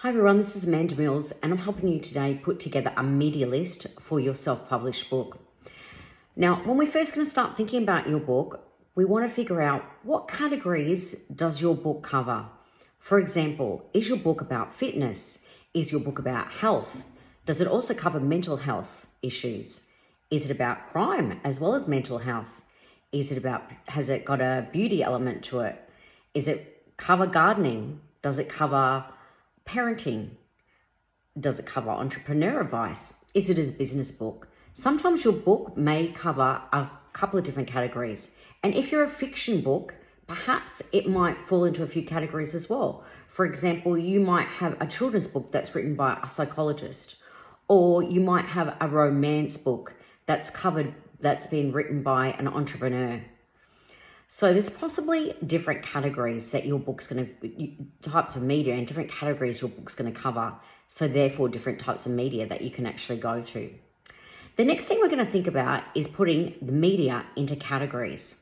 Hi everyone, this is Amanda Mills and I'm helping you today put together a media list for your self-published book. Now, when we're first going to start thinking about your book, we want to figure out what categories does your book cover. For example, is your book about fitness? Is your book about health? Does it also cover mental health issues? Is it about crime as well as mental health? Has it got a beauty element to it? Is it cover gardening? Does it cover parenting? Does it cover entrepreneur advice? Is it a business book? Sometimes your book may cover a couple of different categories. And if you're a fiction book, perhaps it might fall into a few categories as well. For example, you might have a children's book that's written by a psychologist, or you might have a romance book that's been written by an entrepreneur. So there's possibly different categories that your book's types of media and different categories your book's going to cover. So therefore different types of media that you can actually go to. The next thing we're going to think about is putting the media into categories.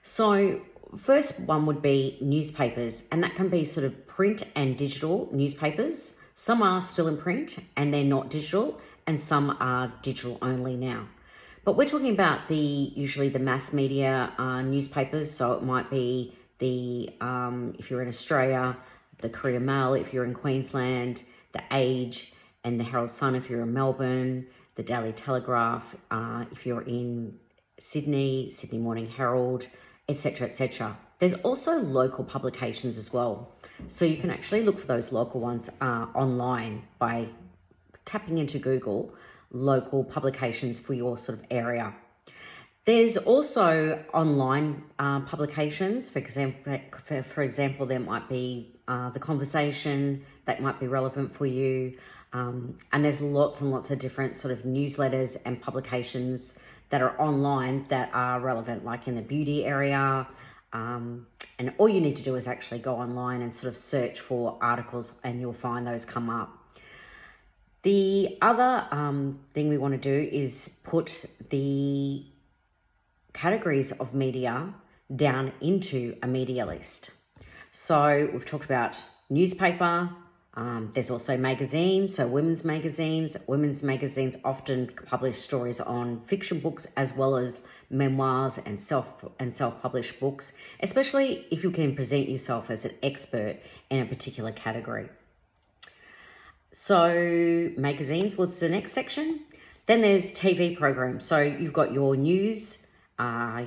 So first one would be newspapers, and that can be sort of print and digital newspapers. Some are still in print and they're not digital, and some are digital only now. But we're talking about usually the mass media newspapers. So it might be if you're in Australia, the Courier Mail, if you're in Queensland, the Age and the Herald Sun, if you're in Melbourne, the Daily Telegraph, if you're in Sydney Morning Herald, etc., etc. There's also local publications as well. So you can actually look for those local ones online by tapping into Google local publications for your sort of area. There's also online publications. For example, there might be The Conversation that might be relevant for you. And there's lots and lots of different sort of newsletters and publications that are online that are relevant, like in the beauty area. And all you need to do is actually go online and sort of search for articles and you'll find those come up. The other thing we want to do is put the categories of media down into a media list. So we've talked about newspaper. There's also magazines, so women's magazines. Women's magazines often publish stories on fiction books as well as memoirs and self-published books, especially if you can present yourself as an expert in a particular category. So magazines was the next section. Then there's TV programs. So you've got your news,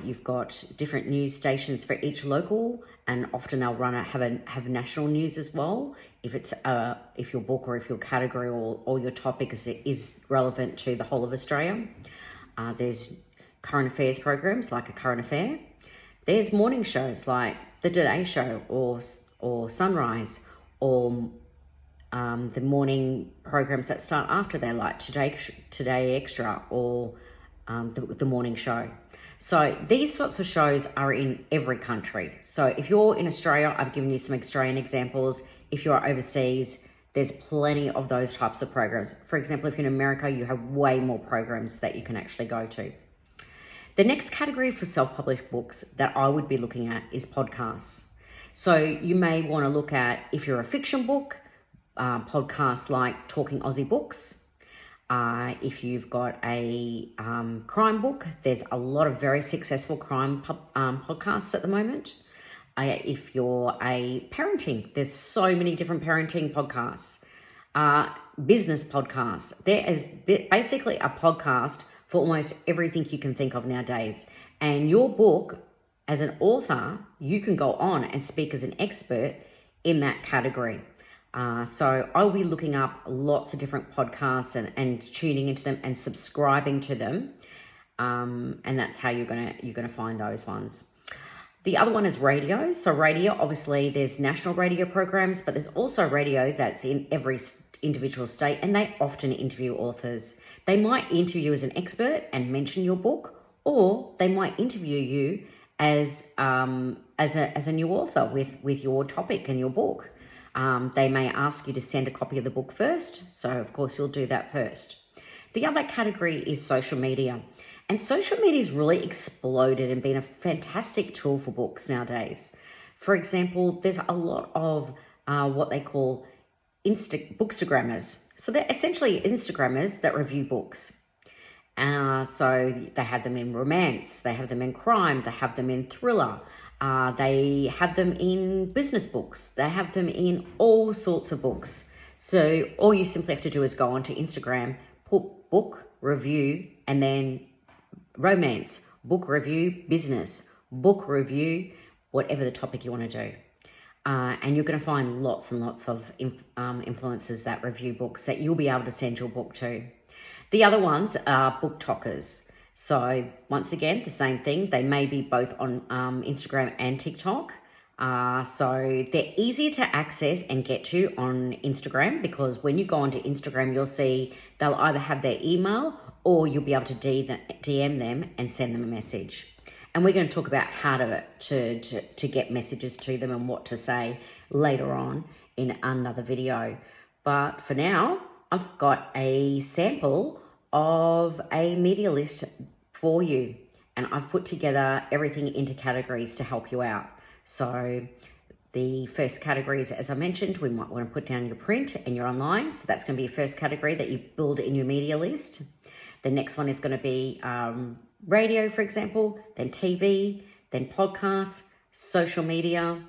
you've got different news stations for each local, and often they'll have national news as well. If your book or if your category or your topic is relevant to the whole of Australia. There's current affairs programs like A Current Affair. There's morning shows like The Today Show or Sunrise, or the morning programs that start after that, like Today Extra or the morning show. So these sorts of shows are in every country. So if you're in Australia, I've given you some Australian examples. If you're overseas, there's plenty of those types of programs. For example, if you're in America, you have way more programs that you can actually go to. The next category for self-published books that I would be looking at is podcasts. So you may want to look at, if you're a fiction book, podcasts like Talking Aussie Books. If you've got a crime book, there's a lot of very successful crime podcasts at the moment. If you're a parenting, there's so many different parenting podcasts. Business podcasts. There is basically a podcast for almost everything you can think of nowadays. And your book, as an author, you can go on and speak as an expert in that category. So I'll be looking up lots of different podcasts and tuning into them and subscribing to them. And that's how you're gonna find those ones. The other one is radio. So radio, obviously there's national radio programs, but there's also radio that's in every individual state, and they often interview authors. They might interview as an expert and mention your book, or they might interview you as a new author with your topic and your book. They may ask you to send a copy of the book first, so of course you'll do that first. The other category is social media, and social media has really exploded and been a fantastic tool for books nowadays. For example, there's a lot of what they call bookstagrammers. So they're essentially Instagrammers that review books. So they have them in romance, they have them in crime, they have them in thriller, they have them in business books, they have them in all sorts of books. So all you simply have to do is go onto Instagram, put book review, and then romance, book review, business, book review, whatever the topic you want to do. And you're going to find lots and lots of influencers that review books that you'll be able to send your book to. The other ones are BookTokers. So once again, the same thing. They may be both on Instagram and TikTok. So they're easier to access and get to on Instagram, because when you go onto Instagram, you'll see they'll either have their email or you'll be able to DM them and send them a message. And we're going to talk about how to get messages to them and what to say later on in another video. But for now, I've got a sample of a media list for you, and I've put together everything into categories to help you out. So the first categories, as I mentioned, we might want to put down your print and your online. So that's going to be your first category that you build in your media list. The next one is going to be radio, for example, then TV, then podcasts, social media,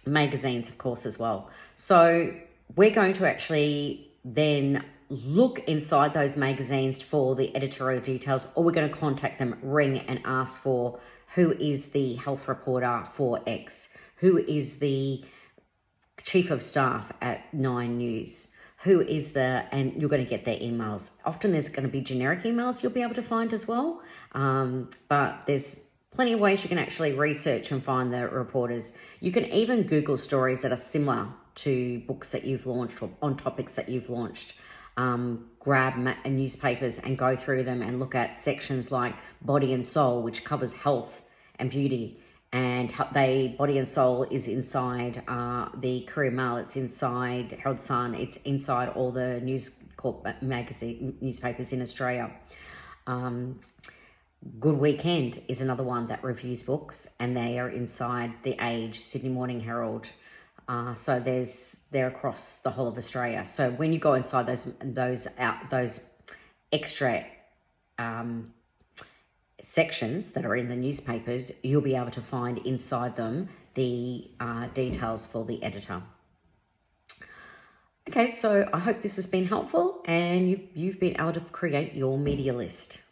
magazines, of course, as well. So we're going to actually then look inside those magazines for the editorial details, or we're going to contact them, ring and ask for who is the health reporter for X, who is the chief of staff at 9 News, who is and you're going to get their emails. Often there's going to be generic emails you'll be able to find as well, but there's plenty of ways you can actually research and find the reporters. You can even Google stories that are similar to books that you've launched or on topics that you've launched. Grab newspapers and go through them and look at sections like Body and Soul, which covers health and beauty. And Body and Soul is inside the Courier Mail, it's inside Herald Sun, it's inside all the News Corp newspapers in Australia. Good Weekend is another one that reviews books, and they are inside The Age, Sydney Morning Herald. So they're across the whole of Australia. So when you go inside those extra sections that are in the newspapers, you'll be able to find inside them the details for the editor. Okay, so I hope this has been helpful and you've been able to create your media list.